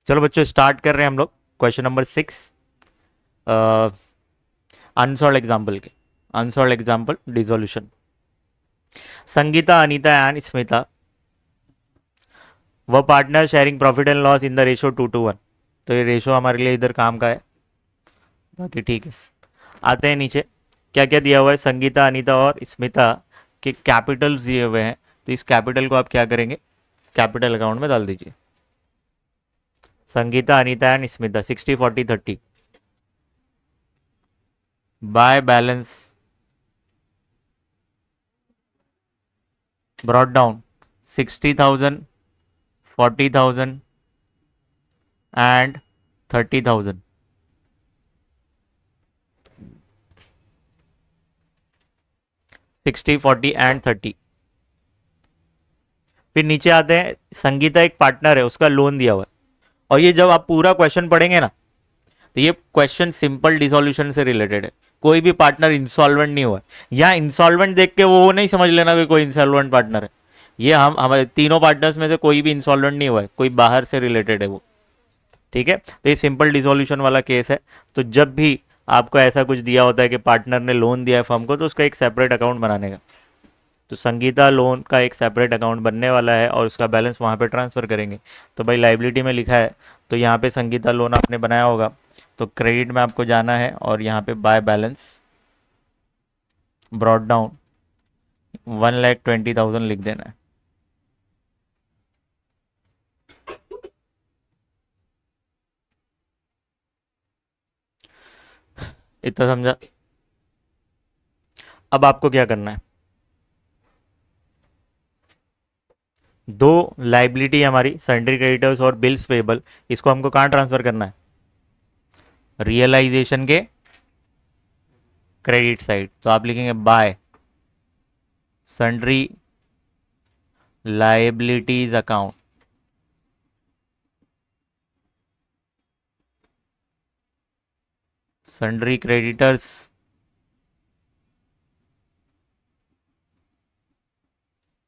चलो बच्चों स्टार्ट कर रहे हैं हम लोग क्वेश्चन नंबर 6 अनसॉल्व एग्जाम्पल के। Unsolved example the solution. Sangeeta, Anita and Smita व partner sharing profit and loss in the ratio 2:1। तो ये रेशो हमारे लिए इधर काम का है, बाकी ठीक है। आते हैं नीचे, क्या क्या दिया हुआ है। संगीता, अनीता और स्मिता के कैपिटल दिए हुए हैं, तो इस कैपिटल को आप क्या करेंगे, कैपिटल अकाउंट में डाल दीजिए। Sangeeta, Anita and Smita 60, 40, 30 by balance brought down 60,000, 40,000 and 30,000। 60, 40 and 30। फिर नीचे आते हैं, संगीता एक पार्टनर है, उसका लोन दिया हुआ है। और ये जब आप पूरा क्वेश्चन पढ़ेंगे ना, तो ये क्वेश्चन सिंपल डिसोल्यूशन से रिलेटेड है। कोई भी पार्टनर इंसॉल्वेंट नहीं हुआ है। यहाँ इंसॉल्वेंट देख के वो नहीं समझ लेना कि कोई इंसॉल्वेंट पार्टनर है। ये हम हमारे तीनों पार्टनर्स में से कोई भी इंसॉल्वेंट नहीं हुआ है, कोई बाहर से रिलेटेड है वो। ठीक है, तो ये सिंपल डिसोल्यूशन वाला केस है। तो जब भी आपको ऐसा कुछ दिया होता है कि पार्टनर ने लोन दिया है फर्म को, तो उसका एक सेपरेट अकाउंट बनाने का। तो संगीता लोन का एक सेपरेट अकाउंट बनने वाला है और उसका बैलेंस वहाँ पे ट्रांसफ़र करेंगे। तो भाई लाइबिलिटी में लिखा है, तो यहाँ पे संगीता लोन आपने बनाया होगा, तो क्रेडिट में आपको जाना है और यहाँ पे बाय बैलेंस ब्रॉड डाउन 1,20,000 लिख देना है। इतना समझा। अब आपको क्या करना है, दो लाइबिलिटी हमारी सन्ड्री क्रेडिटर्स और बिल्स पेबल, इसको हमको कहाँ ट्रांसफर करना है, रियलाइजेशन के क्रेडिट साइड। तो आप लिखेंगे bye sundry liabilities account. Sundry creditors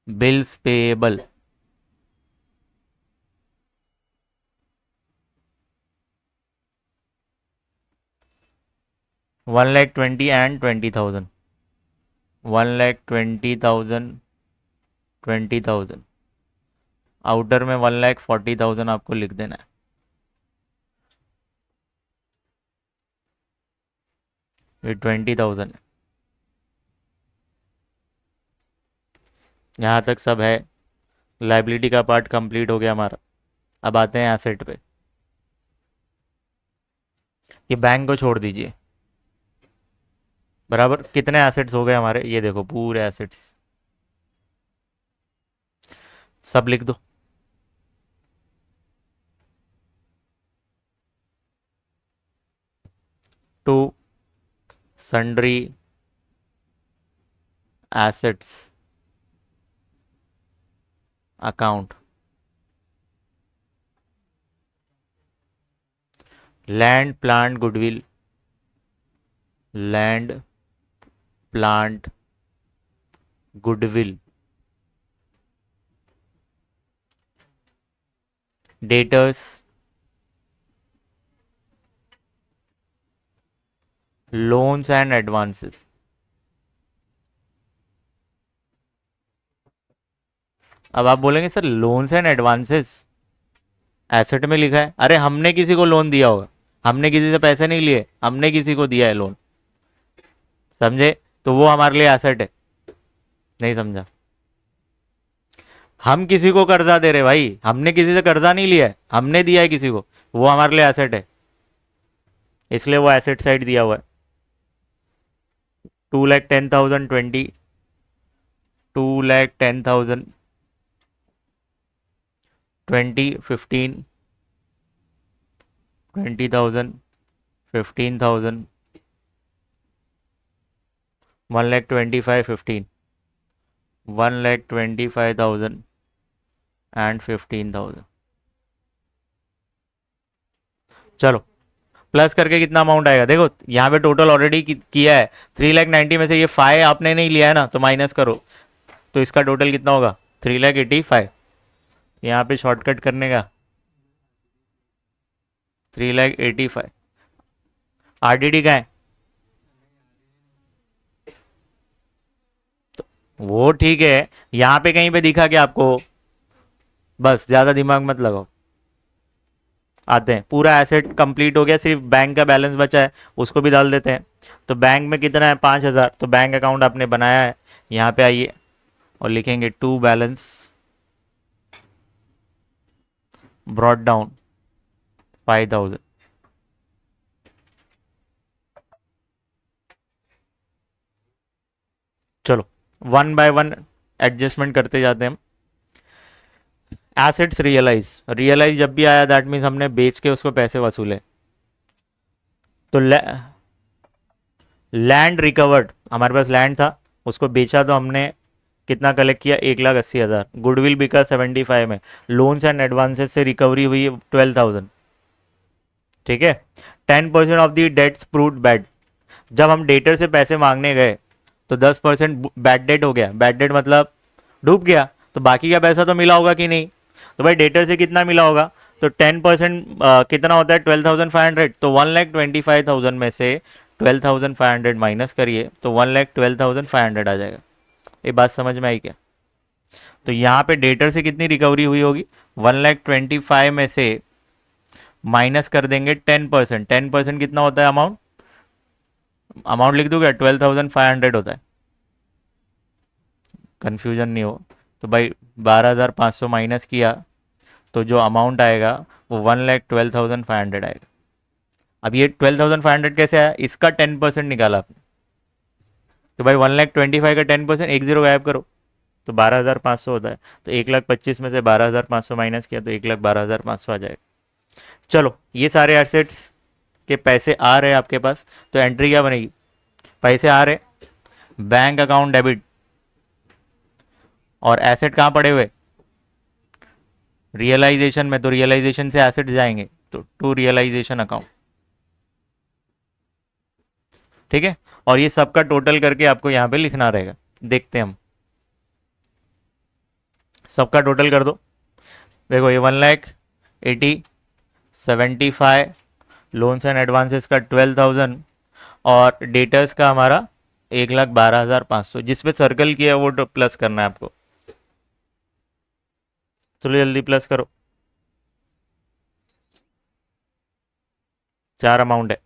bills payable. $1,20,000 and 20,000। 1,20,000, 20,000। Outer में 1,40,000 आपको लिख देना है। ये 20,000 है। यहाँ तक सब है। लाइबिलिटी का पार्ट कंप्लीट हो गया हमारा। अब आते हैं एसेट पे। ये बैंक को छोड़ दीजिए। बराबर कितने एसेट्स हो गए हमारे, ये देखो पूरे एसेट्स सब लिख दो। To sundry assets account, land plant goodwill, land plant goodwill, debtors, loans and advances. अब आप बोलेंगे sir loans and advances asset में लिखा है, अरे हमने किसी को लोन दिया होगा, हमने किसी से पैसे नहीं लिए, हमने किसी को दिया है लोन, समझे, तो वो हमारे लिए एसेट है। नहीं समझा, हम किसी को कर्जा दे रहे भाई, हमने किसी से कर्जा नहीं लिया है, हमने दिया है किसी को, वो हमारे लिए एसेट है, इसलिए वो एसेट साइड दिया हुआ है। 2,10,000 20, 2,10,000 20, 15, 20,000, 15,000, 1,25,000, 15, 1,25,000 एंड 15,000। चलो प्लस करके कितना अमाउंट आएगा, देखो यहाँ पे टोटल ऑलरेडी किया है 3,90,000 में से ये 5 आपने नहीं लिया है ना, तो माइनस करो, तो इसका टोटल कितना होगा 3,85,000। यहाँ पे शॉर्टकट करने का 3,85,000। RDD का है तो वो ठीक है, यहाँ पे कहीं पे दिखा क्या आपको? बस ज्यादा दिमाग मत लगाओ। आते हैं, पूरा एसेट कंप्लीट हो गया, सिर्फ बैंक का बैलेंस बचा है, उसको भी डाल देते हैं। तो बैंक में कितना है? 5,000। तो बैंक अकाउंट आपने बनाया है, यहाँ पे आइए और लिखेंगे टू बैलेंस ब्रॉट डाउन 5,000। चलो वन बाय वन एडजस्टमेंट करते जाते हैं हम। एसेट्स रियलाइज, रियलाइज जब भी आया दैट मीन्स हमने बेच के उसको पैसे वसूले। तो लैंड रिकवर्ड, हमारे पास लैंड था, उसको बेचा तो हमने कितना कलेक्ट किया? 1,80,000। गुडविल बिका 75 में। लोन्स एंड एडवांसेस से रिकवरी हुई 12,000। ठीक है। 10% of the debts proved bad, जब हम डेटर से पैसे मांगने गए तो 10% बैड डेट हो गया। बैड डेट मतलब डूब गया, तो बाकी का पैसा तो मिला होगा कि नहीं? तो भाई डेटर से कितना मिला होगा? तो 10% कितना होता है? 12,500। तो 1,25,000 में से 12,500 माइनस करिए तो 1,12,500 आ जाएगा। ये बात समझ में आई क्या? तो यहाँ पे डेटर से कितनी रिकवरी हुई होगी? 1,25,000 में से माइनस कर देंगे 10%। 10% कितना होता है अमाउंट? अमाउंट लिख दूंगा, 12,500 होता है। कंफ्यूजन नहीं हो तो भाई 12,500 माइनस किया तो जो अमाउंट आएगा वो 1,12,500 आएगा। अब ये 12,500 कैसे आया? इसका 10% निकाला आपने, तो भाई 1,25,000 का 10%, एक जीरो गायब करो तो 12,500 होता है। तो 1,25,000 में से 12,500 माइनस किया तो 1,12,500 आ जाएगा। चलो ये सारे एसेट्स के पैसे आ रहे हैं आपके पास, तो एंट्री क्या बनेगी? पैसे आ रहे, बैंक अकाउंट डेबिट, और एसेट कहाँ पड़े हुए? रियलाइजेशन में। तो रियलाइजेशन से एसेट जाएंगे तो टू रियलाइजेशन अकाउंट। ठीक है, और ये सबका टोटल करके आपको यहां पे लिखना रहेगा। देखते हैं हम, सबका टोटल कर दो। देखो ये 1,80,75, लोन्स एंड एडवांसेस का 12,000 और डेटर्स का हमारा 1,12,500। जिस पे सर्कल किया वो तो प्लस करना है आपको। चलो जल्दी प्लस करो। चार अमाउंट है,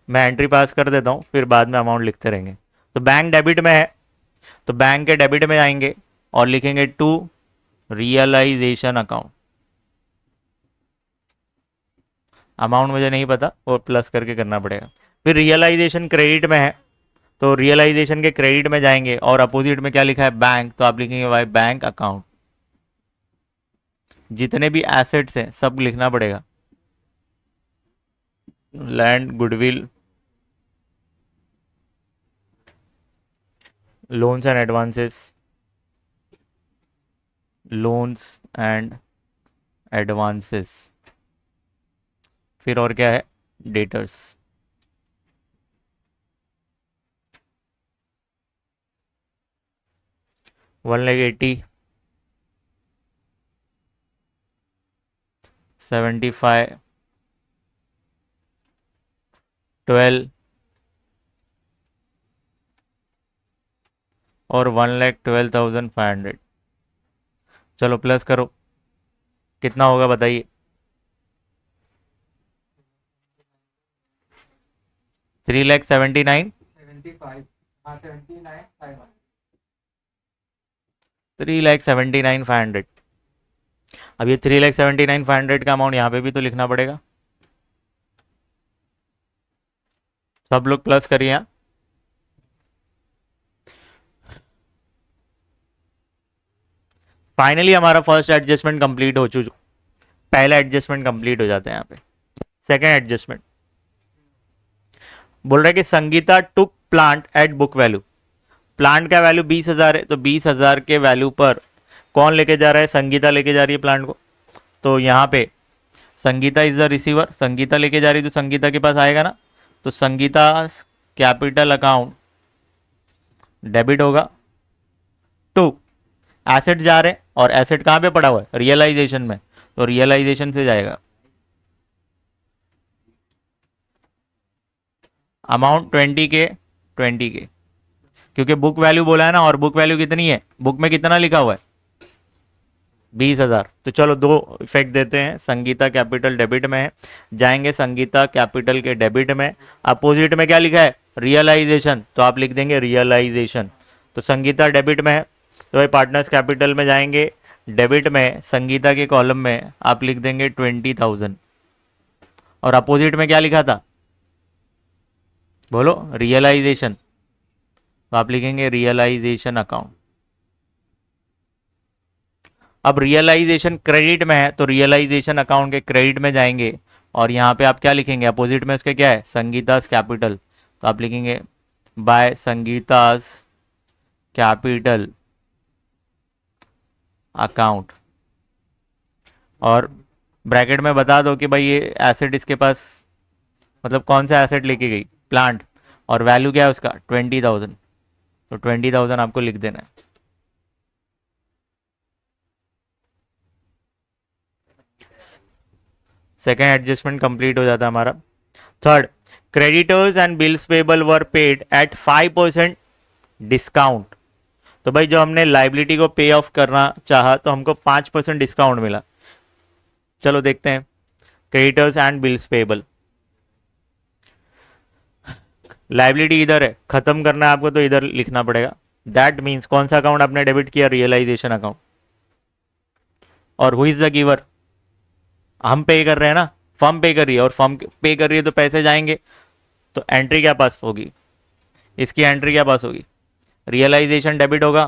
मैं एंट्री पास कर देता हूँ, फिर बाद में अमाउंट लिखते रहेंगे। तो बैंक डेबिट में है, तो बैंक के डेबिट में आएंगे और लिखेंगे टू रियलाइजेशन अकाउंट। अमाउंट मुझे नहीं पता, वो प्लस करके करना पड़ेगा। फिर रियलाइजेशन क्रेडिट में है, तो रियलाइजेशन के क्रेडिट में जाएंगे और अपोजिट में क्या लिखा है? बैंक, तो आप लिखेंगे भाई बैंक अकाउंट। जितने भी एसेट्स हैं सब लिखना पड़ेगा, land, goodwill, loans and advances, loans and advances, फिर और क्या है? डेटर्स। 1,80,000, 75, 12 और 1,12,500। चलो प्लस करो, कितना होगा बताइए? 3,79,000, 3,79,500। अब ये 3,79,500 का अमाउंट यहाँ पे भी तो लिखना पड़ेगा। सब लोग प्लस करिए यहाँ। फाइनली हमारा फर्स्ट एडजस्टमेंट कंप्लीट हो चुका, पहला एडजस्टमेंट कंप्लीट हो जाता है यहाँ पे। सेकंड एडजस्टमेंट बोल रहा है कि Sangeeta took plant at book value. Plant का वैल्यू 20,000 है, तो 20,000 के वैल्यू पर कौन लेके जा रहा है? संगीता लेके जा रही है प्लांट को। तो यहाँ पे Sangeeta is the receiver, Sangeeta लेके जा रही है तो संगीता के पास आएगा ना। तो संगीता कैपिटल अकाउंट डेबिट होगा टू एसेट जा रहे हैं और एसेट कहाँ पे पड़ा हुआ है, रियलाइजेशन में, तो रियलाइजेशन से जाएगा। अमाउंट 20K, 20K, क्योंकि बुक वैल्यू बोला है ना, और बुक वैल्यू कितनी है, बुक में कितना लिखा हुआ है 20,000। तो चलो दो इफेक्ट देते हैं, संगीता कैपिटल डेबिट में है, जाएंगे संगीता कैपिटल के डेबिट में, अपोजिट में क्या लिखा है रियलाइजेशन, तो आप लिख देंगे रियलाइजेशन। तो संगीता डेबिट में है तो भाई पार्टनर्स कैपिटल में जाएंगे, डेबिट में संगीता के कॉलम में आप लिख देंगे 20,000, और अपोजिट में क्या लिखा था बोलो रियलाइजेशन, तो आप लिखेंगे रियलाइजेशन अकाउंट। अब रियलाइजेशन क्रेडिट में है तो रियलाइजेशन अकाउंट के क्रेडिट में जाएंगे, और यहाँ पे आप क्या लिखेंगे अपोजिट में उसके क्या है संगीतास कैपिटल, तो आप लिखेंगे बाय संगीतास कैपिटल अकाउंट, और ब्रैकेट में बता दो कि भाई ये एसेट इसके पास मतलब कौन सा एसेट लेके गई प्लांट, और वैल्यू क्या है उसका 20,000, तो 20,000 आपको लिख देना है। सेकेंड एडजस्टमेंट कंप्लीट हो जाता है हमारा। Third, creditors and bills payable were paid at 5% discount. तो भाई जो हमने लाइबिलिटी को पे ऑफ करना चाहा तो हमको 5% डिस्काउंट मिला। चलो देखते हैं creditors and bills payable. Liability इधर है, खत्म करना है आपको तो इधर लिखना पड़ेगा। दैट मीन्स कौन सा अकाउंट आपने डेबिट किया रियलाइजेशन अकाउंट, और हु इज द गिवर हम पे कर रहे हैं ना, फर्म पे कर रही है, और फर्म पे कर रही है तो पैसे जाएंगे, तो एंट्री क्या पास होगी इसकी, एंट्री क्या पास होगी रियलाइजेशन डेबिट होगा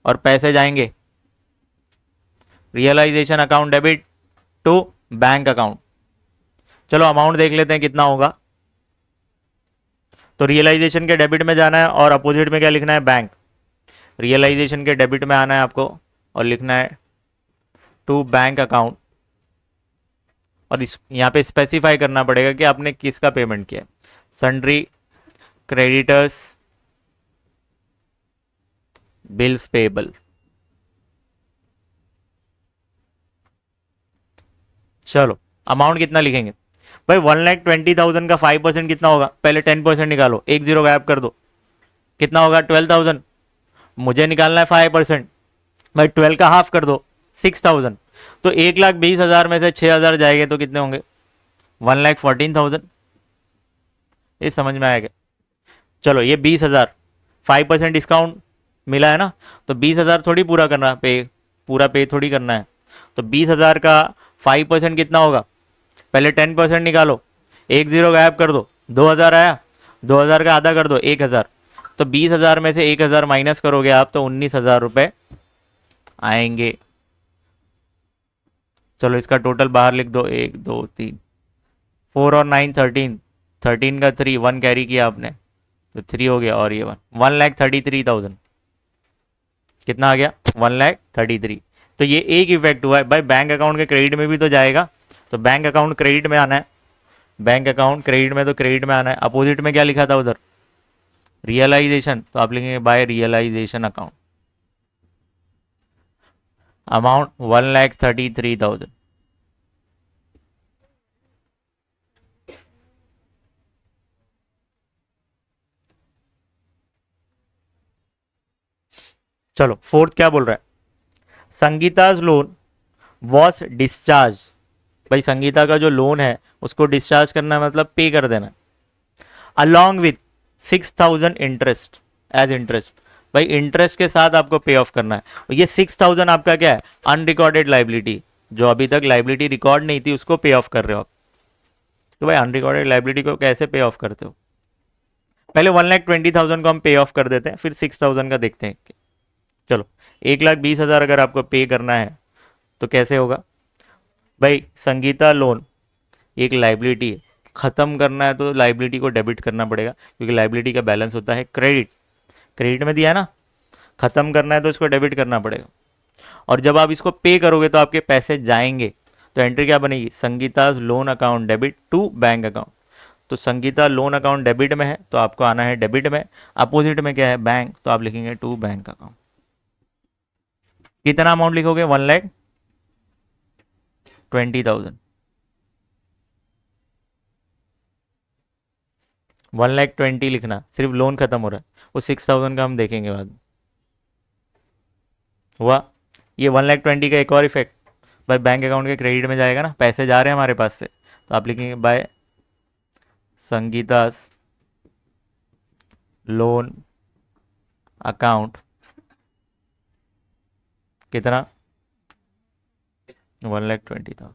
और पैसे जाएंगे realisation account debit to bank account. चलो अमाउंट देख लेते हैं कितना होगा। तो रियलाइजेशन के डेबिट में जाना है और अपोजिट में क्या लिखना है बैंक, रियलाइजेशन के डेबिट में आना है आपको और लिखना है टू बैंक अकाउंट, और इस यहाँ पे स्पेसिफाई करना पड़ेगा कि आपने किसका पेमेंट किया है, सन्ड्री क्रेडिटर्स बिल्स पेबल। चलो अमाउंट कितना लिखेंगे भाई 1,20,000 का 5% कितना होगा, पहले 10% निकालो, एक जीरो गायब कर दो, कितना होगा 12,000, मुझे निकालना है 5%, भाई 12 का हाफ कर दो 6,000, तो 1,20,000 में से 6,000 जाएंगे तो कितने होंगे 1,14,000। ये समझ में आएगा। चलो ये 20,000 5% डिस्काउंट मिला है ना, तो 20,000 थोड़ी पूरा करना पे, पूरा पे थोड़ी करना है, तो 20,000 का 5% कितना होगा, पहले 10% निकालो, एक जीरो गायब कर दो, 2,000 आया, 2,000 का आधा कर दो 1,000, तो 20,000 में से 1,000 माइनस करोगे आप तो 19,000 रुपए आएंगे। चलो इसका टोटल बाहर लिख दो, 1 2 3 4 और 9 13, 13 का 3 1 कैरी किया आपने तो 3 हो गया, और ये 1,33,000 कितना आ गया 1,33,000। तो ये एक इफेक्ट हुआ है भाई, बैंक अकाउंट के क्रेडिट में भी तो जाएगा, तो बैंक अकाउंट क्रेडिट में आना है, बैंक अकाउंट क्रेडिट में तो क्रेडिट में आना है। अपोजिट में क्या लिखा था उधर रियलाइजेशन, तो आप लिखेंगे बाय रियलाइजेशन अकाउंट, अमाउंट 1,33,000। चलो फोर्थ क्या बोल रहा है, संगीताज लोन वॉज डिस्चार्ज। भाई संगीता का जो लोन है उसको डिस्चार्ज करना मतलब पे कर देना, along with 6,000 interest as interest. भाई इंटरेस्ट के साथ आपको पे ऑफ करना है। ये 6,000 आपका क्या है अनरिकॉर्डेड लाइबिलिटी, जो अभी तक लाइबिलिटी रिकॉर्ड नहीं थी उसको पे ऑफ कर रहे हो आप। तो भाई अनरिकॉर्डेड लाइबिलिटी को कैसे पे ऑफ करते हो, पहले 1,20,000 को हम पे ऑफ कर देते हैं फिर 6,000 का देखते हैं। चलो 1,20,000 अगर आपको पे करना है तो कैसे होगा भाई, संगीता लोन एक लाइबिलिटी है, खत्म करना है तो लाइबिलिटी को डेबिट करना पड़ेगा, क्योंकि लाइबिलिटी का बैलेंस होता है क्रेडिट, क्रेडिट में दिया है ना, खत्म करना है तो इसको डेबिट करना पड़ेगा, और जब आप इसको पे करोगे तो आपके पैसे जाएंगे, तो एंट्री क्या बनेगी Sangeeta loan account debit to bank account. तो संगीता लोन अकाउंट डेबिट में है तो आपको आना है डेबिट में, अपोजिट में क्या है बैंक, तो आप लिखेंगे टू बैंक अकाउंट। कितना अमाउंट लिखोगे? 1,20,000। 1,20,000 लिखना, सिर्फ लोन खत्म हो रहा है, वो 6,000 का हम देखेंगे बाद में। हुआ? ये 1,20,000 का एक और इफेक्ट, भाई बैंक अकाउंट के क्रेडिट में जाएगा ना, पैसे जा रहे हैं हमारे पास से, तो आप लिखेंगे बाय संगीतास लोन अकाउंट कितना? 1,20,000।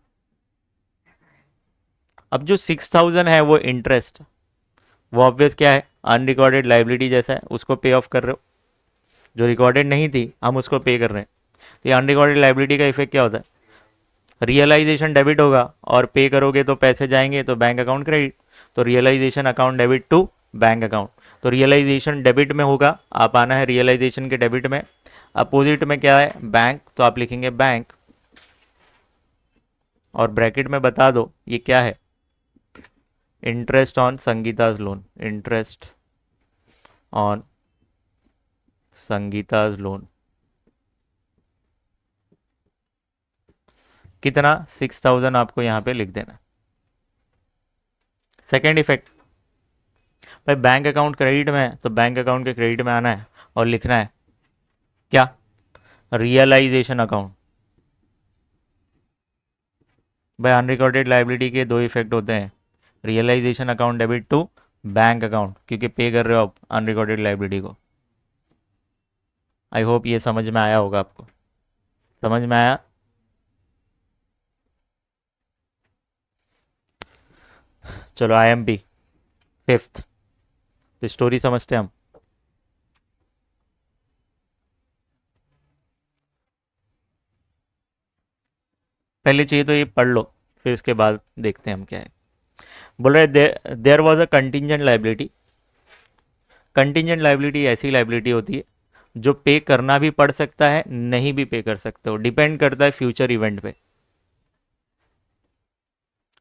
अब जो 6,000 है वो इंटरेस्ट, वो ऑब्वियस क्या है, अनरिकॉर्डेड लाइबिलिटी जैसा है, उसको पे ऑफ कर रहे हो। जो रिकॉर्डेड नहीं थी हम उसको पे कर रहे हैं। तो ये अनरिकॉर्डेड लाइबिलिटी का इफेक्ट क्या होता है? रियलाइजेशन डेबिट होगा और पे करोगे तो पैसे जाएंगे तो बैंक अकाउंट क्रेडिट, तो realisation account debit to bank account. तो रियलाइजेशन डेबिट में होगा, आप आना है रियलाइजेशन के डेबिट में। अपोजिट में क्या है? बैंक, तो आप लिखेंगे बैंक और ब्रैकेट में बता दो ये क्या है, interest on Sangeeta's loan, interest on Sangeeta's loan कितना? 6,000 आपको यहाँ पे लिख देना। सेकेंड इफेक्ट, भाई बैंक अकाउंट क्रेडिट में है तो बैंक अकाउंट के क्रेडिट में आना है और लिखना है क्या? Realisation account. भाई अनरिकॉर्डेड लाइबिलिटी के दो इफेक्ट होते हैं, realisation account debit to bank account, क्योंकि पे कर रहे हो आप अनरिकॉर्डेड लाइबिलिटी को। आई होप ये समझ में आया होगा आपको। समझ में आया? चलो IMP फिफ्थ, तो स्टोरी समझते हैं हम। पहले चाहिए तो ये पढ़ लो, फिर इसके बाद देखते हैं हम क्या है। बोल रहे there was a contingent liability. Contingent liability ऐसी लाइबिलिटी होती है जो पे करना भी पड़ सकता है, नहीं भी पे कर सकते हो, डिपेंड करता है फ्यूचर इवेंट पे,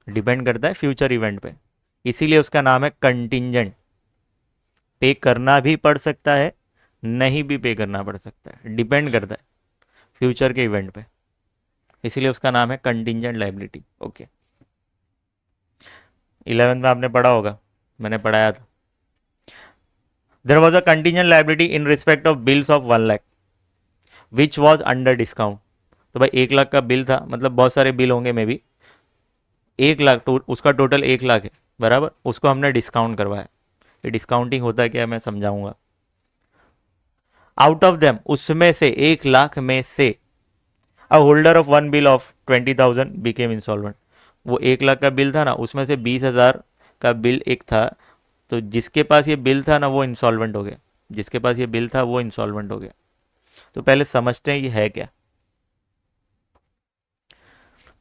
डिपेंड करता है फ्यूचर इवेंट पे, इसीलिए उसका नाम है कंटिजेंट। पे करना भी पड़ सकता है, नहीं भी पे करना पड़ सकता है, डिपेंड करता है फ्यूचर के इवेंट पे, इसीलिए उसका नाम है कंटिजेंट लाइबिलिटी। ओके, 11th में आपने पढ़ा होगा, मैंने पढ़ाया था। There was a contingent liability in respect of bills of 1 lakh which was under discount. तो भाई 1 लाख का बिल था, मतलब बहुत सारे बिल होंगे मे बी, 1 लाख तो उसका टोटल 1 लाख है बराबर, उसको हमने डिस्काउंट करवाया। ये डिस्काउंटिंग होता है क्या, मैं समझाऊंगा। आउट ऑफ देम, उसमें से 1 लाख में से, a holder of one bill of 20,000 became insolvent. वो 1 लाख का बिल था ना, उसमें से 20,000 का बिल एक था, तो जिसके पास ये बिल था ना वो इंसॉल्वेंट हो गया, जिसके पास ये बिल था वो इंसॉल्वेंट हो गया। तो पहले समझते हैं ये है क्या।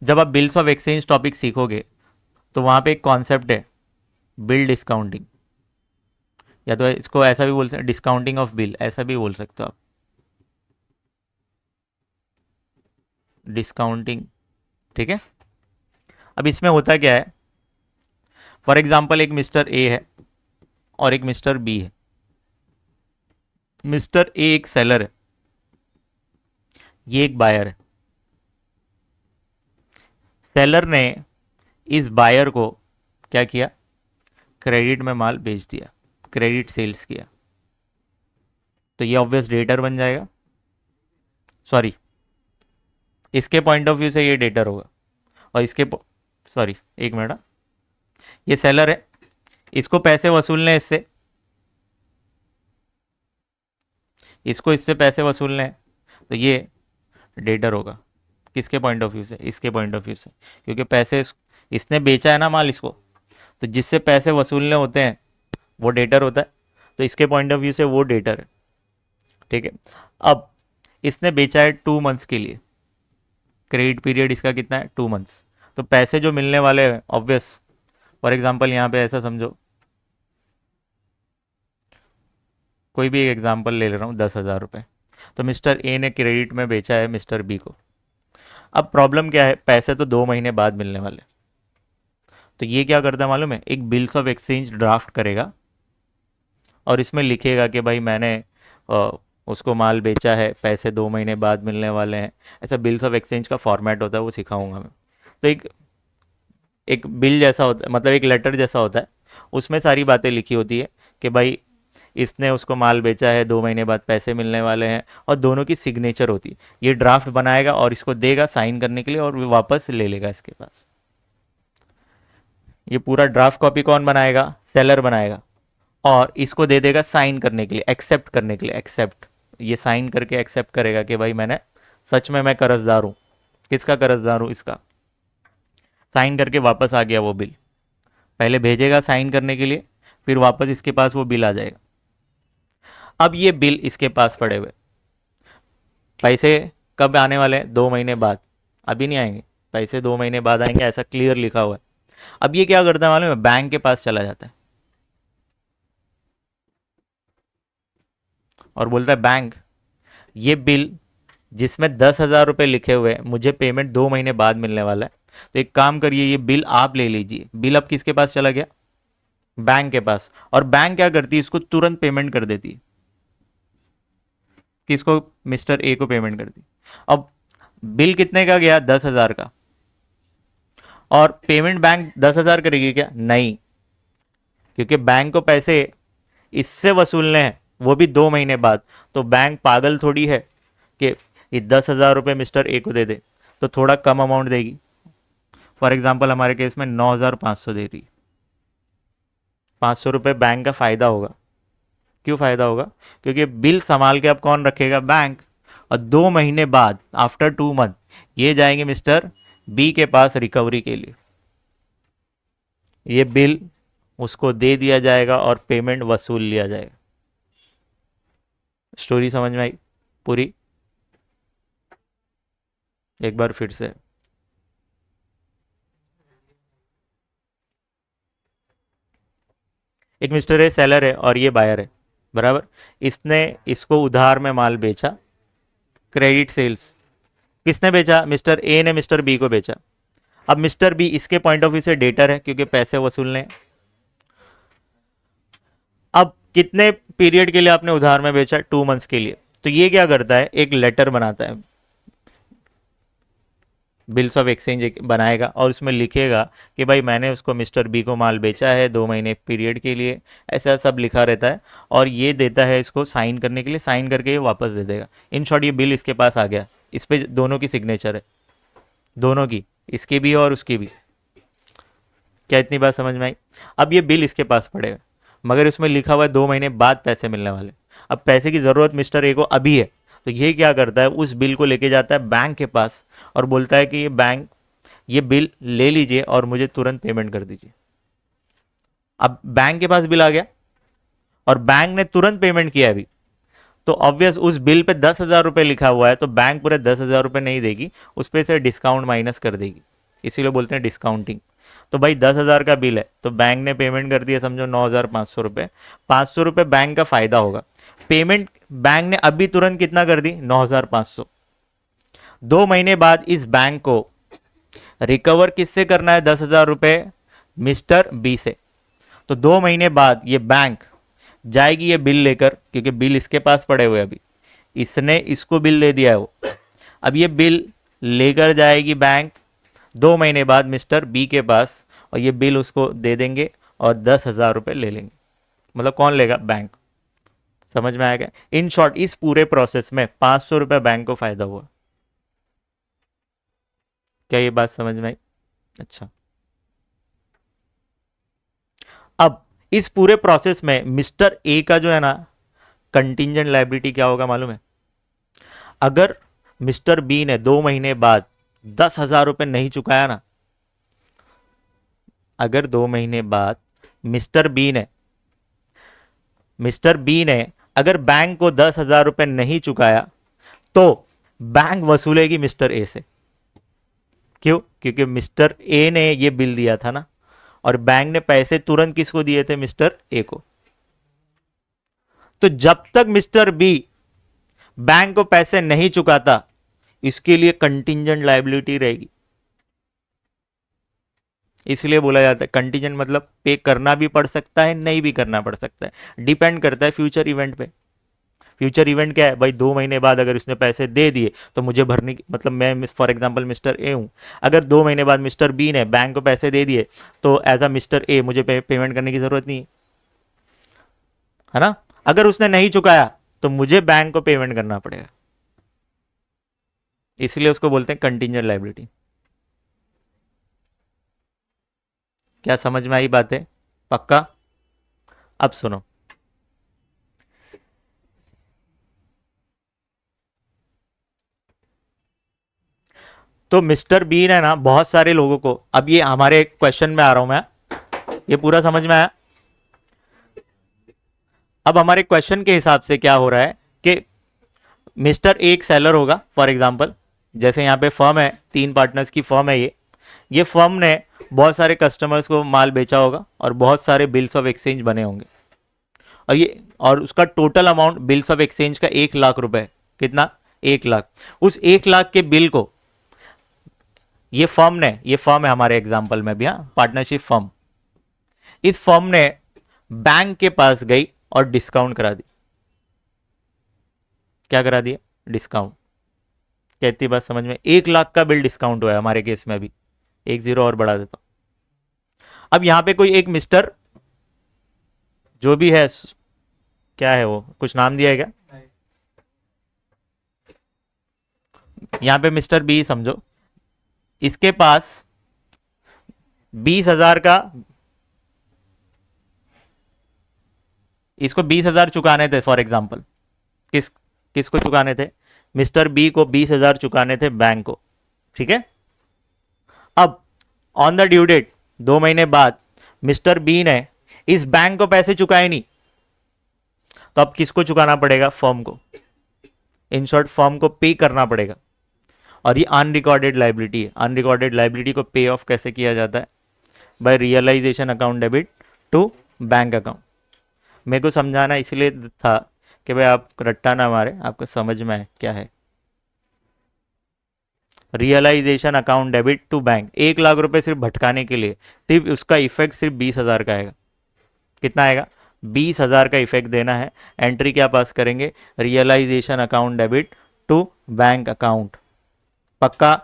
जब आप बिल्स ऑफ एक्सचेंज टॉपिक सीखोगे तो वहां पे एक कॉन्सेप्ट है बिल डिस्काउंटिंग, या तो इसको ऐसा भी बोल सकते, डिस्काउंटिंग ऑफ बिल ऐसा भी बोल सकते हो आप, डिस्काउंटिंग। ठीक है, अब इसमें होता क्या है, फॉर एग्जाम्पल एक मिस्टर ए है और एक मिस्टर बी है। मिस्टर ए एक सेलर है, ये एक बायर है। सेलर ने इस बायर को क्या किया, क्रेडिट में माल बेच दिया, क्रेडिट सेल्स किया, तो ये ऑब्वियस डेटर बन जाएगा। सॉरी, इसके पॉइंट ऑफ व्यू से ये डेटर होगा, और इसके सॉरी एक मिनट, ये सेलर है, इसको पैसे वसूलने इससे, इसको इससे पैसे वसूलने हैं, तो ये डेटर होगा। किसके पॉइंट ऑफ व्यू से? इसके पॉइंट ऑफ व्यू से, क्योंकि पैसे इसने बेचा है ना माल इसको, तो जिससे पैसे वसूलने होते हैं वो डेटर होता है, तो इसके पॉइंट ऑफ व्यू से वो डेटर है। ठीक है, अब इसने बेचा है 2 मंथ्स के लिए, क्रेडिट पीरियड इसका कितना है? 2 मंथ्स। तो पैसे जो मिलने वाले हैं ऑब्वियस, फॉर एग्जाम्पल यहाँ पे ऐसा समझो, कोई भी एक एग्जाम्पल ले ले रहा हूँ, 10,000 रुपये, तो मिस्टर ए ने क्रेडिट में बेचा है मिस्टर बी को। अब प्रॉब्लम क्या है, पैसे तो 2 महीने बाद मिलने वाले, तो ये क्या करता है मालूम है, एक बिल्स ऑफ एक्सचेंज ड्राफ्ट करेगा और इसमें लिखेगा कि भाई मैंने उसको माल बेचा है, पैसे 2 महीने बाद मिलने वाले हैं, ऐसा बिल्स ऑफ एक्सचेंज का फॉर्मेट होता है, वो सिखाऊंगा मैं। तो एक एक बिल जैसा होता है, मतलब एक लेटर जैसा होता है, उसमें सारी बातें लिखी होती है कि भाई इसने उसको माल बेचा है, 2 महीने बाद पैसे मिलने वाले हैं, और दोनों की सिग्नेचर होती है। ये ड्राफ्ट बनाएगा और इसको देगा साइन करने के लिए, और वो वापस ले लेगा इसके पास। ये पूरा ड्राफ्ट कॉपी कौन बनाएगा? सेलर बनाएगा, और इसको दे देगा साइन करने के लिए, एक्सेप्ट करने के लिए। एक्सेप्ट, ये साइन करके एक्सेप्ट करेगा कि भाई मैंने सच में मैं कर्जदार हूँ। किसका कर्जदार हूँ? इसका। साइन करके वापस आ गया वो बिल। पहले भेजेगा साइन करने के लिए, फिर वापस इसके पास वो बिल आ जाएगा। अब ये बिल इसके पास पड़े हुए, पैसे कब आने वाले हैं? 2 महीने बाद। अभी नहीं आएंगे पैसे, 2 महीने बाद आएंगे, ऐसा क्लियर लिखा हुआ है। अब ये क्या करता है मालूम है? बैंक के पास चला जाता है और बोलता है बैंक, ये बिल जिसमें 10,000 रुपये लिखे हुए हैं, मुझे पेमेंट 2 महीने बाद मिलने वाला है, तो एक काम करिए, ये बिल आप ले लीजिए। बिल अब किसके पास चला गया? बैंक के पास। और बैंक क्या करती है? इसको तुरंत पेमेंट कर देती है। किसको? मिस्टर ए को पेमेंट कर दी। अब बिल कितने का गया? 10,000 का। और पेमेंट बैंक 10,000 करेगी क्या? नहीं, क्योंकि बैंक को पैसे इससे वसूलने हैं, वो भी 2 महीने बाद। तो बैंक पागल थोड़ी है कि ये 10,000 रुपये मिस्टर ए को दे दे, तो थोड़ा कम अमाउंट देगी। फॉर एग्जाम्पल हमारे केस में 9,500 दे रही। 500 रुपये बैंक का फायदा होगा। क्यों फायदा होगा? क्योंकि बिल संभाल के अब कौन रखेगा? बैंक। और 2 महीने बाद, आफ्टर 2 मंथ, ये जाएंगे मिस्टर बी के पास रिकवरी के लिए। ये बिल उसको दे दिया जाएगा और पेमेंट वसूल लिया जाएगा। स्टोरी समझ में आई पूरी? एक बार फिर से। एक मिस्टर ए सेलर है और ये बायर है, बराबर। इसने इसको उधार में माल बेचा, क्रेडिट सेल्स। किसने बेचा? मिस्टर ए ने मिस्टर बी को बेचा। अब मिस्टर बी इसके पॉइंट ऑफ व्यू से डेटर है, क्योंकि पैसे वसूलने हैं। अब कितने पीरियड के लिए आपने उधार में बेचा? 2 मंथ्स के लिए। तो ये क्या करता है? एक लेटर बनाता है, बिल्स ऑफ एक्सचेंज बनाएगा, और उसमें लिखेगा कि भाई मैंने उसको मिस्टर बी को माल बेचा है 2 महीने पीरियड के लिए, ऐसा सब लिखा रहता है। और ये देता है इसको साइन करने के लिए, साइन करके ये वापस दे देगा। इन शॉर्ट ये बिल इसके पास आ गया, इस पे दोनों की सिग्नेचर है, दोनों की, इसकी भी और उसकी भी। क्या इतनी बात समझ में आई? अब ये बिल इसके पास पड़ेगा, मगर इसमें लिखा हुआ है 2 महीने बाद पैसे मिलने वाले। अब पैसे की ज़रूरत मिस्टर ए को अभी है, तो ये क्या करता है? उस बिल को लेके जाता है बैंक के पास और बोलता है कि ये बैंक, ये बिल ले लीजिए और मुझे तुरंत पेमेंट कर दीजिए। अब बैंक के पास बिल आ गया और बैंक ने तुरंत पेमेंट किया अभी, तो ऑब्वियस उस बिल पे 10,000 रुपये लिखा हुआ है, तो बैंक पूरे 10,000 रुपये नहीं देगी, उस पर से डिस्काउंट माइनस कर देगी। इसीलिए बोलते हैं डिस्काउंटिंग। तो भाई 10,000 का बिल है, तो बैंक ने पेमेंट कर दिया, समझो 9,500 रुपये। 500 रुपये बैंक का फायदा होगा। पेमेंट बैंक ने अभी तुरंत कितना कर दी? 9,500। 2 महीने बाद इस बैंक को रिकवर किससे करना है? 10,000 रुपये मिस्टर बी से। तो 2 महीने बाद ये बैंक जाएगी ये बिल लेकर, क्योंकि बिल इसके पास पड़े हुए अभी, इसने इसको बिल दे दिया है वो। अब ये बिल लेकर जाएगी बैंक 2 महीने बाद मिस्टर बी के पास, और ये बिल उसको दे देंगे और 10,000 रुपये ले लेंगे। मतलब कौन लेगा? बैंक। समझ में आएगा? इन शॉर्ट इस पूरे प्रोसेस में 500 रुपये बैंक को फायदा हुआ। क्या ये बात समझ में आई? अच्छा, अब इस पूरे प्रोसेस में मिस्टर ए का जो है ना कंटिंजेंट लायबिलिटी क्या होगा मालूम है? अगर मिस्टर बी ने 2 महीने बाद 10,000 रुपये नहीं चुकाया ना, अगर 2 महीने बाद मिस्टर बी ने अगर बैंक को 10,000 रुपये नहीं चुकाया, तो बैंक वसूलेगी मिस्टर ए से। क्यों? क्योंकि मिस्टर ए ने ये बिल दिया था ना, और बैंक ने पैसे तुरंत किसको दिए थे? मिस्टर ए को। तो जब तक मिस्टर बी बैंक को पैसे नहीं चुकाता, इसके लिए कंटिंजेंट लायबिलिटी रहेगी। इसलिए बोला जाता है कंटिजेंट, मतलब पे करना भी पड़ सकता है, नहीं भी करना पड़ सकता है, डिपेंड करता है फ्यूचर इवेंट पे। फ्यूचर इवेंट क्या है भाई, 2 महीने बाद अगर उसने पैसे दे दिए तो मुझे भरने की, मतलब मैं फॉर एग्जांपल मिस्टर ए हूँ, अगर 2 महीने बाद मिस्टर बी ने बैंक को पैसे दे दिए तो एज अ मिस्टर ए मुझे पेमेंट करने की जरूरत नहीं है ना। अगर उसने नहीं चुकाया तो मुझे बैंक को पेमेंट करना पड़ेगा, इसलिए उसको बोलते हैं कंटीजेंट लायबिलिटी। क्या समझ में आई बातें? पक्का? अब सुनो, तो मिस्टर बी ने ना बहुत सारे लोगों को, अब ये हमारे क्वेश्चन में आ रहा हूं मैं, ये पूरा समझ में आया? अब हमारे क्वेश्चन के हिसाब से क्या हो रहा है कि मिस्टर एक सेलर होगा फॉर एग्जांपल, जैसे यहाँ पे फर्म है, 3 पार्टनर्स की फर्म है ये फर्म ने बहुत सारे कस्टमर्स को माल बेचा होगा और बहुत सारे बिल्स ऑफ एक्सचेंज बने होंगे, और ये और उसका total amount bills of exchange का 1 लाख रुपए, कितना? 1 लाख। उस 1 लाख के बिल को ये फर्म है हमारे एग्जाम्पल में भी, हाँ, पार्टनरशिप फर्म, इस फर्म ने बैंक के पास गई और डिस्काउंट करा दी। क्या करा दिया? डिस्काउंट। कहती बात समझ में? 1 लाख का बिल डिस्काउंट हुआ है हमारे केस में अभी, 1 0 और बढ़ा देता हूं। अब यहां पे कोई एक मिस्टर जो भी है, क्या है वो, कुछ नाम दिया है क्या? यहां पे मिस्टर बी समझो, इसके पास 20,000 का, इसको 20,000 चुकाने थे फॉर एग्जाम्पल, किस किसको चुकाने थे? मिस्टर बी को 20,000 चुकाने थे बैंक को, ठीक है। अब ऑन द ड्यू डेट 2 महीने बाद मिस्टर बी ने इस बैंक को पैसे चुकाए नहीं, तो अब किसको चुकाना पड़ेगा? फर्म को। इन शॉर्ट फर्म को पे करना पड़ेगा, और ये अनरिकॉर्डेड लाइबिलिटी है। अनरिकॉर्डेड लाइबिलिटी को पे ऑफ कैसे किया जाता है? By realisation account debit to bank account. मेरे को समझाना इसलिए था कि भाई आप रट्टा ना मारे, आपको समझ में आए क्या है। Realisation account debit to bank, 1 lakh रुपए सिर्फ भटकाने के लिए, सिर्फ उसका इफेक्ट सिर्फ 20,000 का आएगा। कितना आएगा? 20,000 का इफेक्ट देना है। एंट्री क्या पास करेंगे? Realisation account debit to bank account. पक्का?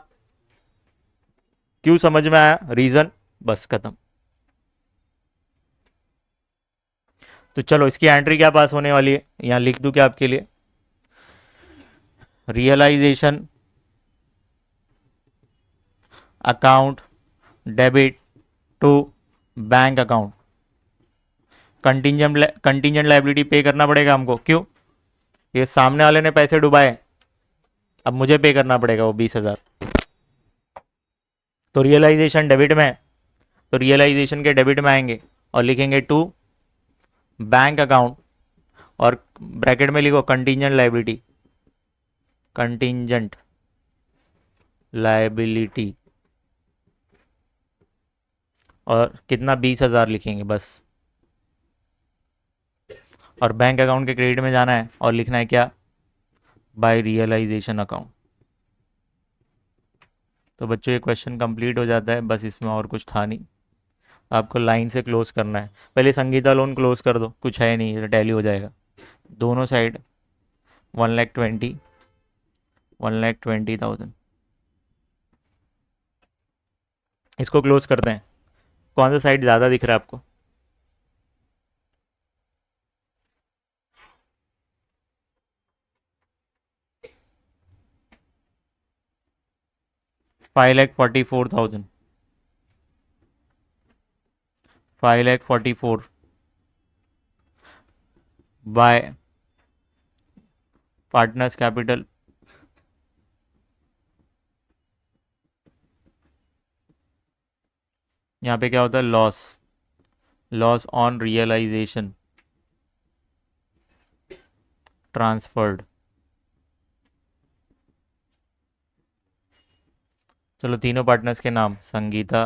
क्यों समझ में आया? रीजन? बस खत्म। तो चलो इसकी एंट्री क्या पास होने वाली है, यहां लिख दूं क्या आपके लिए? Realisation account debit to bank account. Contingent liability pay करना पड़ेगा हमको, क्यों? ये सामने वाले ने पैसे डुबाए, अब मुझे पे करना पड़ेगा वो 20,000। तो रियलाइजेशन डेबिट में है, तो रियलाइजेशन के डेबिट में आएंगे और लिखेंगे टू बैंक अकाउंट, और ब्रैकेट में लिखो कंटीजेंट लाइबिलिटी, कंटीजेंट लाइबिलिटी, और कितना? 20,000 लिखेंगे बस। और बैंक अकाउंट के क्रेडिट में जाना है और लिखना है क्या? By realisation account. तो बच्चों ये क्वेश्चन कंप्लीट हो जाता है, बस इसमें और कुछ था नहीं। आपको लाइन से क्लोज करना है। पहले संगीता लोन क्लोज कर दो, कुछ है नहीं, ये टैली हो जाएगा दोनों साइड। 1,20,000 इसको क्लोज करते हैं। कौन सा साइड ज़्यादा दिख रहा है आपको? $5,44,000, 5,44,000 बाय पार्टनर्स कैपिटल, यहाँ पे क्या होता है? Loss, loss on realisation transferred. चलो तीनों पार्टनर्स के नाम, संगीता,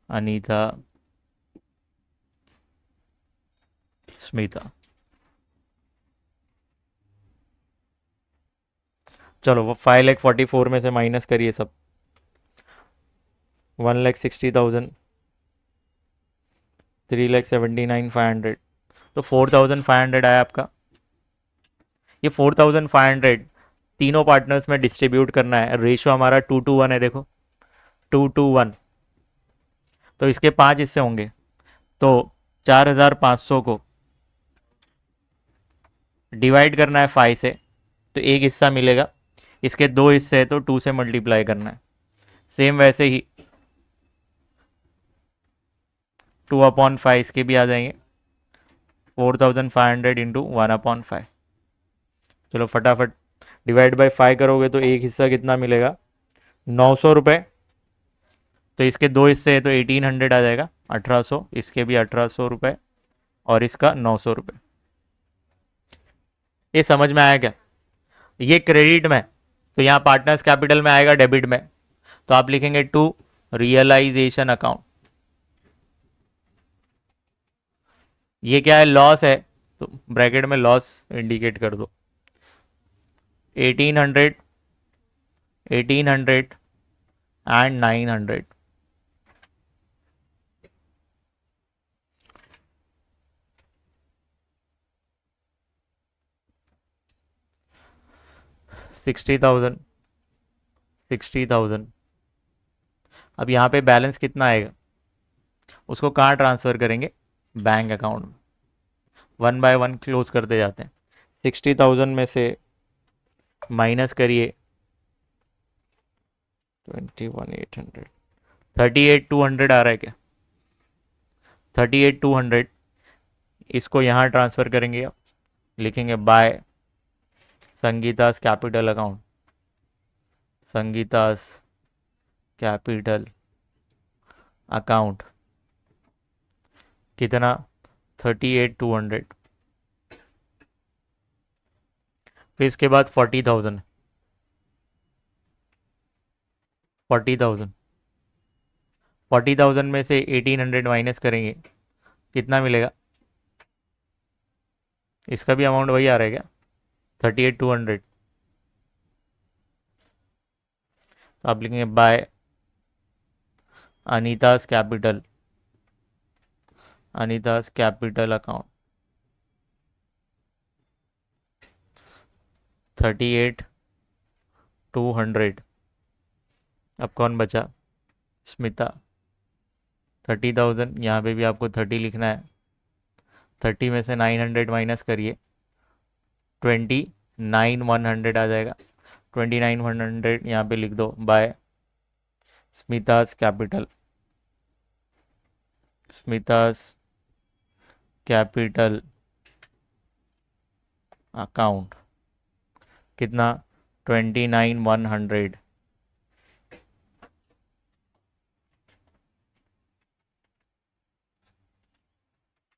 अनीता, स्मिता। चलो वो 5,44,000 में से माइनस करिए सब। 1,60,000, 3,79,500, तो 4500 आया आपका। ये 4500 तीनों पार्टनर्स में डिस्ट्रीब्यूट करना है। रेशो हमारा 2:1 है, देखो 2:1। तो इसके 5 हिस्से होंगे, तो 4500 को डिवाइड करना है 5 से, तो एक हिस्सा मिलेगा। इसके 2 हिस्से है तो 2 से मल्टीप्लाई करना है। सेम वैसे ही 2/5 इसके भी आ जाएंगे। 4500 इंटू 1/5। चलो फटाफट डिवाइड बाय 5 करोगे तो एक हिस्सा कितना मिलेगा, 900 रुपये। तो इसके 2 हिस्से है तो 1800 आ जाएगा, 1800। इसके भी 1800 रुपये और इसका 900 रुपये। ये समझ में आया क्या? ये क्रेडिट में, तो यहाँ पार्टनर्स कैपिटल में आएगा डेबिट में, तो आप लिखेंगे टू रियलाइजेशन अकाउंट। ये क्या है, लॉस है, तो ब्रैकेट में लॉस इंडिकेट कर दो। 1800, 1800 एंड 900। $60,000। अब यहाँ पे बैलेंस कितना आएगा, उसको कहाँ ट्रांसफ़र करेंगे, बैंक अकाउंट में। 1 बाय 1 क्लोज करते जाते हैं। 60,000 में से माइनस करिए 21,800, 38,200 आ रहा है क्या, 38,200। इसको यहाँ ट्रांसफ़र करेंगे, आप लिखेंगे bye Sangeeta's capital account, Sangeeta's capital account. कितना, 38,200। फिर इसके बाद 40,000, 40,000, 40,000 में से 1800 माइनस करेंगे, कितना मिलेगा, इसका भी अमाउंट वही आ रहा है क्या, 38,200। तो आप लिखेंगे बाय अनीतास कैपिटल, अनीतास कैपिटल अकाउंट 38,200। अब कौन बचा, स्मिता। 30,000, यहाँ पे भी आपको 30 लिखना है। 30 में से 900 माइनस करिए, 29,100 आ जाएगा। 29,100 यहाँ पे लिख दो bye Smita's capital, Smita's capital account. कितना, 29,100।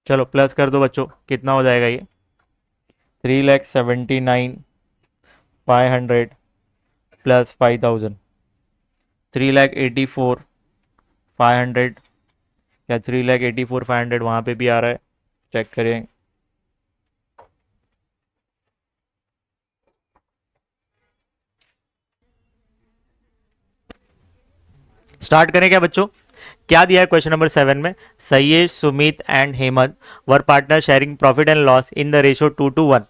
चलो प्लस कर दो बच्चों, कितना हो जाएगा ये, 3,79,500 प्लस 5,000, 3,84,500। क्या 3,84,500 वहाँ पे भी आ रहा है, चेक करें। स्टार्ट करें क्या बच्चों, क्या दिया है क्वेश्चन नंबर 7 में, Syed, Sumit and Hemant were partner sharing profit and loss in the ratio 2:1।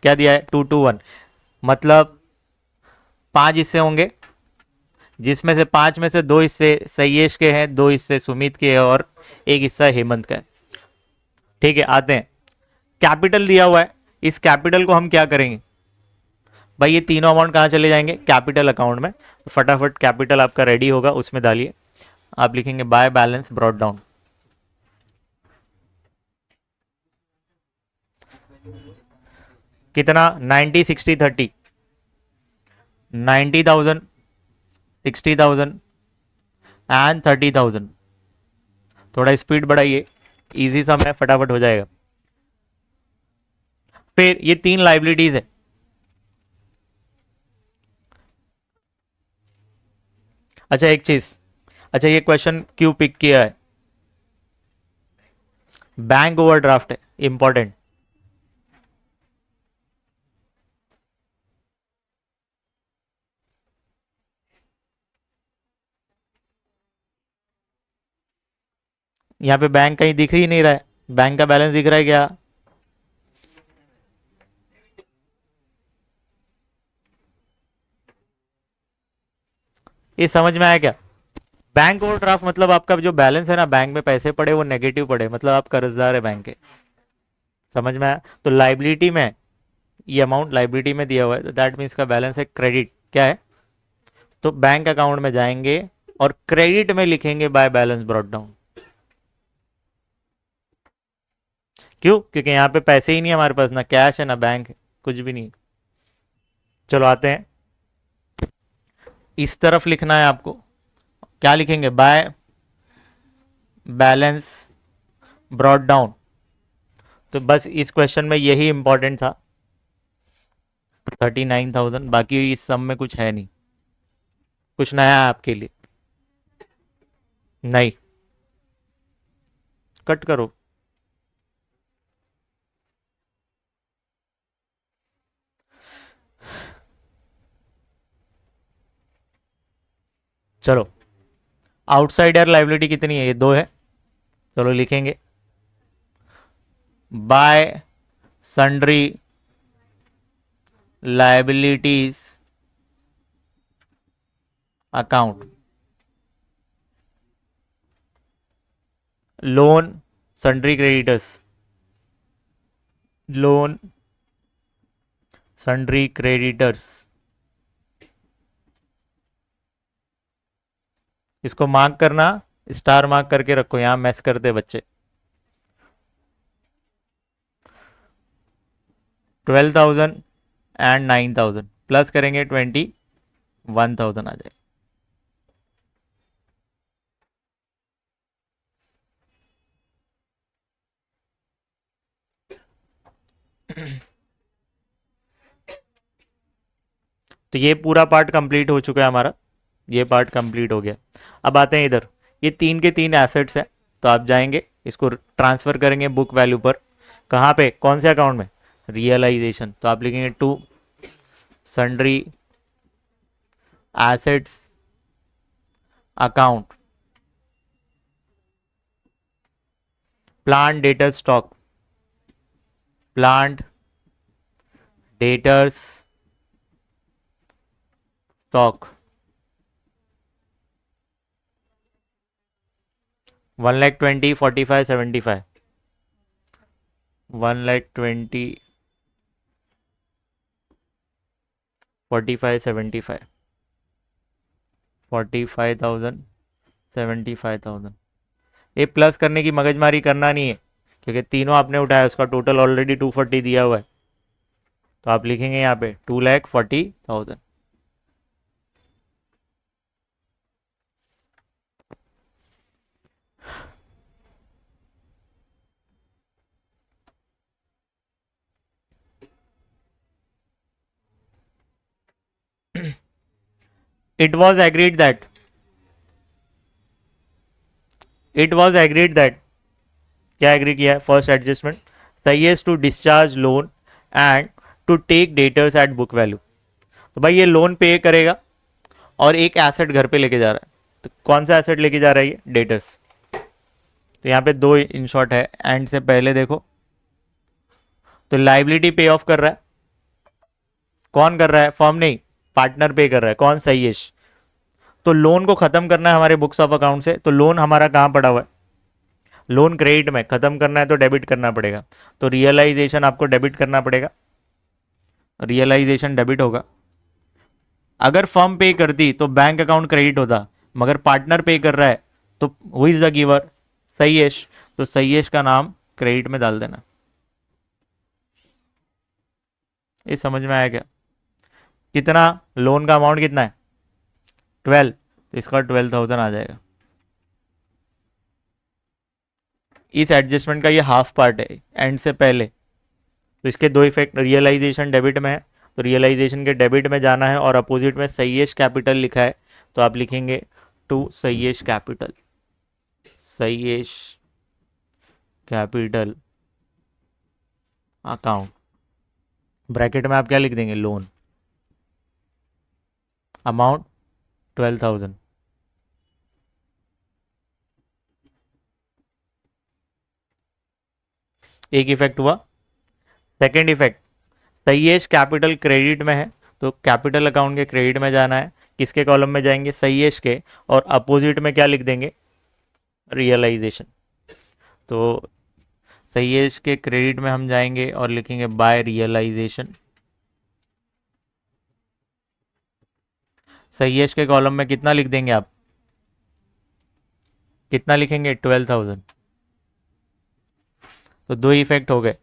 क्या दिया है, 2:1, मतलब 5 हिस्से होंगे, जिसमें से 5 में से 2 हिस्से सैयद के हैं, 2 हिस्से सुमित के हैं और एक हिस्सा हेमंत का है। ठीक है, आते हैं, कैपिटल दिया हुआ है, इस कैपिटल को हम क्या करेंगे भाई, ये तीनों अमाउंट कहाँ चले जाएंगे, कैपिटल अकाउंट में। तो फटाफट कैपिटल आपका रेडी होगा, उसमें डालिए। आप लिखेंगे बाय बैलेंस ब्रॉट डाउन। कितना, 90, 60, 30, 90,000, 60,000 एंड 30,000। थोड़ा स्पीड बढ़ाइए, इजी सम है, फटाफट हो जाएगा। फिर ये 3 लाइबिलिटीज है। अच्छा एक चीज, अच्छा ये क्वेश्चन क्यों पिक किया है, बैंक ओवरड्राफ्ट है, इंपॉर्टेंट। यहाँ पे बैंक कहीं दिख ही नहीं रहा है, बैंक का बैलेंस दिख रहा है क्या, ये समझ में आया क्या? बैंक ओवरड्राफ्ट मतलब आपका जो बैलेंस है ना, बैंक में पैसे पड़े वो नेगेटिव पड़े, मतलब आप कर्जदार है बैंक के। समझ में आया? तो लाइबिलिटी में ये अमाउंट लाइबिलिटी में दिया हुआ है, तो दैट मीन्स का बैलेंस है क्रेडिट। क्या है? तो बैंक अकाउंट में जाएंगे और क्रेडिट में लिखेंगे बाय बैलेंस ब्रॉट डाउन। क्यों? क्योंकि यहाँ पे पैसे ही नहीं है हमारे पास, ना कैश है ना बैंक है, कुछ भी नहीं। चलो आते हैं, इस तरफ लिखना है आपको। क्या लिखेंगे? By balance brought down. तो बस इस क्वेश्चन में यही इंपॉर्टेंट था, 39,000। बाकी इस सम में कुछ है नहीं, कुछ नया है आपके लिए नहीं। कट करो। चलो, आउटसाइडर लाइबिलिटी कितनी है? ये 2 है। चलो लिखेंगे bye sundry liabilities account, loan sundry creditors, loan sundry creditors. इसको मार्क करना, स्टार मार्क करके रखो, यहां मैस करते बच्चे। 12,000 एंड 9,000 प्लस करेंगे 21,000 आ जाए। तो ये पूरा पार्ट कंप्लीट हो चुका है हमारा, ये पार्ट कंप्लीट हो गया। अब आते हैं इधर, ये 3 के 3 एसेट्स हैं, तो आप जाएंगे इसको ट्रांसफर करेंगे बुक वैल्यू पर। कहाँ पे? कौन से अकाउंट में? रियलाइजेशन। तो आप लिखेंगे to sundry assets account, plant debtor stock, plant debtors stock 1,20,000 45 75, 1,20,000 45 75, 45,000 75,000। ये प्लस करने की मगजमारी करना नहीं है, क्योंकि तीनों आपने उठाया, उसका टोटल ऑलरेडी 240 दिया हुआ है। तो आप लिखेंगे यहाँ पे 2,40,000। It was agreed that, it was agreed that, क्या एग्री किया है? फर्स्ट एडजस्टमेंट, सही to discharge loan and to take debtors at book value. तो भाई ये लोन पे करेगा और एक एसेट घर पे लेके जा रहा है, तो कौन सा एसेट लेके जा रहा है? ये डेटर्स। तो यहाँ पे 2 इन शॉर्ट है, एंड से पहले देखो, तो लाइबिलिटी पे ऑफ कर रहा है, कौन कर रहा है? फर्म नहीं, पार्टनर पे कर रहा है। कौन? सहीश। तो लोन को खत्म करना है हमारे बुक्स ऑफ अकाउंट से, तो लोन हमारा कहाँ पड़ा हुआ है? लोन क्रेडिट में, खत्म करना है तो डेबिट करना पड़ेगा, तो रियलाइजेशन आपको डेबिट करना पड़ेगा, रियलाइजेशन डेबिट होगा। अगर फर्म पे करती तो बैंक अकाउंट क्रेडिट होता, मगर पार्टनर पे कर रहा है तो who is the giver? Sahish. तो सहीश का नाम क्रेडिट में डाल देना। ये समझ में आया क्या? कितना लोन का अमाउंट कितना है? 12, तो इसका 12,000 आ जाएगा। इस एडजस्टमेंट का ये हाफ पार्ट है एंड से पहले। तो इसके 2 इफेक्ट, रियलाइजेशन डेबिट में है, तो रियलाइजेशन के डेबिट में जाना है, और अपोजिट में सहीश कैपिटल लिखा है, तो आप लिखेंगे to Sahish capital, Sahish capital account. Bracket में आप क्या लिख देंगे? Loan, amount 12,000। एक इफेक्ट हुआ। Second effect, Sahish capital credit में है, तो कैपिटल अकाउंट के क्रेडिट में जाना है, किसके कॉलम में जाएंगे, सहीश के, और अपोजिट में क्या लिख देंगे, रियलाइजेशन। तो सहीश के क्रेडिट में हम जाएंगे और लिखेंगे बाय रियलाइजेशन। सहीश के कॉलम में कितना लिख देंगे आप, कितना लिखेंगे, 12,000। तो दो इफेक्ट हो गए,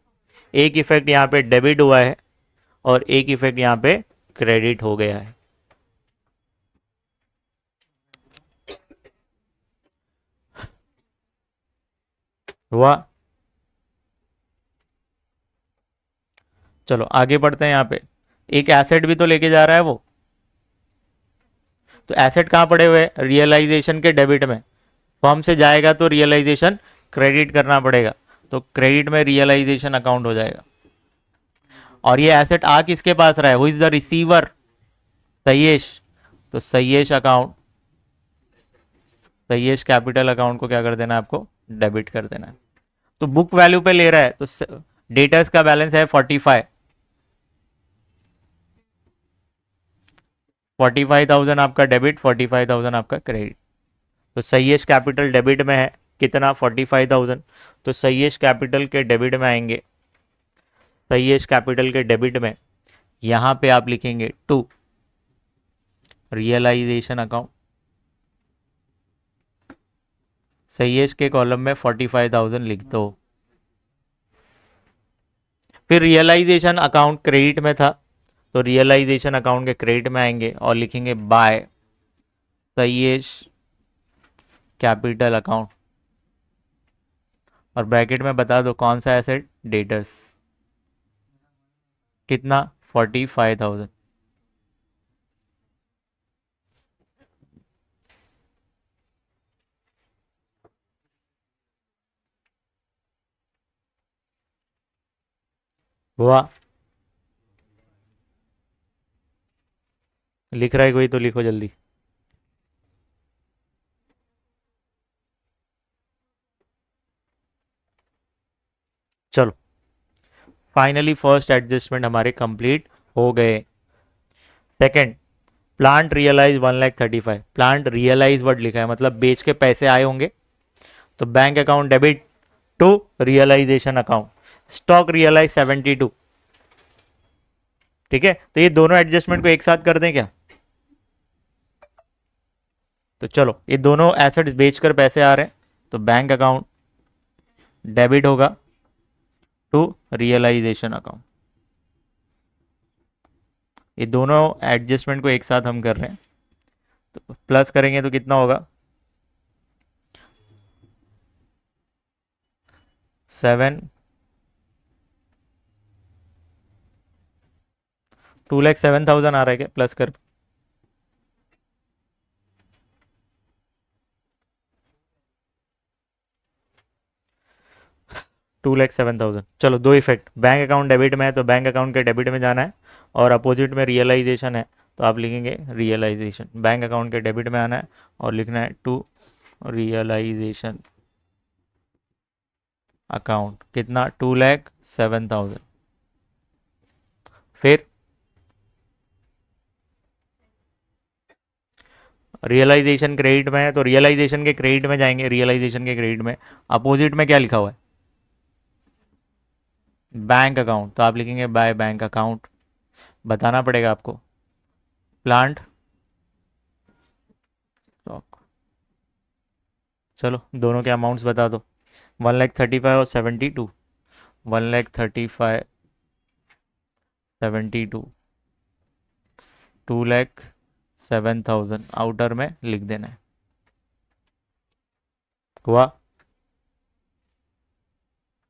एक इफेक्ट यहाँ पे डेबिट हुआ है और एक इफेक्ट यहाँ पे क्रेडिट हो गया है। हुआ। चलो आगे बढ़ते हैं। यहाँ पे एक एसेट भी तो लेके जा रहा है वो, तो एसेट कहाँ पड़े हुए, रियलाइजेशन के डेबिट में। फर्म से जाएगा तो रियलाइजेशन क्रेडिट करना पड़ेगा, तो क्रेडिट में रियलाइजेशन अकाउंट हो जाएगा। और ये एसेट आ किसके पास रहा है, who is the receiver, Sahish. तो Sahish account, Sahish capital account को क्या कर देना है आपको, डेबिट कर देना है। तो बुक वैल्यू पे ले रहा है, तो डेटर्स का बैलेंस है 45, 45,000 आपका डेबिट, 45,000 आपका क्रेडिट। तो सहीश कैपिटल डेबिट में है कितना, 45,000। तो सहीश कैपिटल के डेबिट में आएंगे, सहीश कैपिटल के डेबिट में यहां पे आप लिखेंगे टू रियलाइजेशन अकाउंट। सहीश के कॉलम में 45,000 लिख दो। फिर रियलाइजेशन अकाउंट क्रेडिट में था, तो रियलाइजेशन अकाउंट के क्रेडिट में आएंगे और लिखेंगे बाय सहीश कैपिटल अकाउंट, और ब्रैकेट में बता दो कौन सा एसेट, डेटर्स। कितना, 45,000। हुआ। लिख रहा है कोई तो लिखो जल्दी। चलो फाइनली फर्स्ट एडजस्टमेंट हमारे कंप्लीट हो गए। Second, plant realise 1,35,000। Plant realise word लिखा है, मतलब बेच के पैसे आए होंगे, तो bank account debit to realisation account. Stock realise 72। ठीक है, तो ये दोनों एडजस्टमेंट को एक साथ कर दें क्या, तो चलो ये दोनों एसेट्स बेचकर पैसे आ रहे हैं, तो बैंक अकाउंट डेबिट होगा टू रियलाइजेशन अकाउंट। ये दोनों एडजस्टमेंट को एक साथ हम कर रहे हैं, तो प्लस करेंगे तो कितना होगा, 7, 2,07,000 आ रहा है क्या, प्लस कर, 2,07,000। चलो दो इफेक्ट, बैंक अकाउंट डेबिट में है तो बैंक अकाउंट के डेबिट में जाना है, और अपोजिट में रियलाइजेशन है तो आप लिखेंगे रियलाइजेशन। बैंक अकाउंट के डेबिट में आना है और लिखना है टू रियलाइजेशन अकाउंट। कितना, 2,07,000। फिर रियलाइजेशन क्रेडिट में है तो रियलाइजेशन के क्रेडिट में जाएंगे, रियलाइजेशन के क्रेडिट में अपोजिट में क्या लिखा हुआ है, बैंक अकाउंट, तो आप लिखेंगे बाय बैंक अकाउंट। बताना पड़ेगा आपको, प्लांट स्टॉक। चलो दोनों के अमाउंट्स बता दो, 1,35,000 और 72। 1,35,000 72, 2,07,000 आउटर में लिख देना है। हुआ।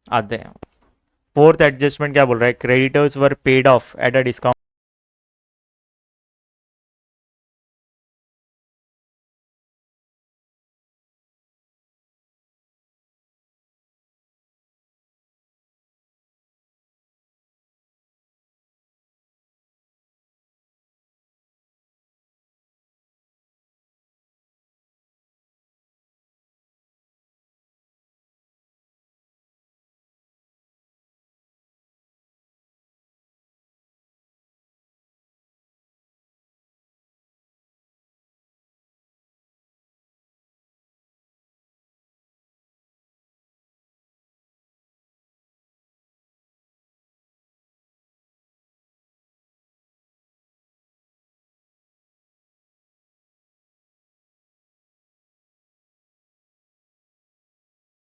आते हैं फोर्थ एडजस्टमेंट, क्या बोल रहा है, creditors were paid of at a discount.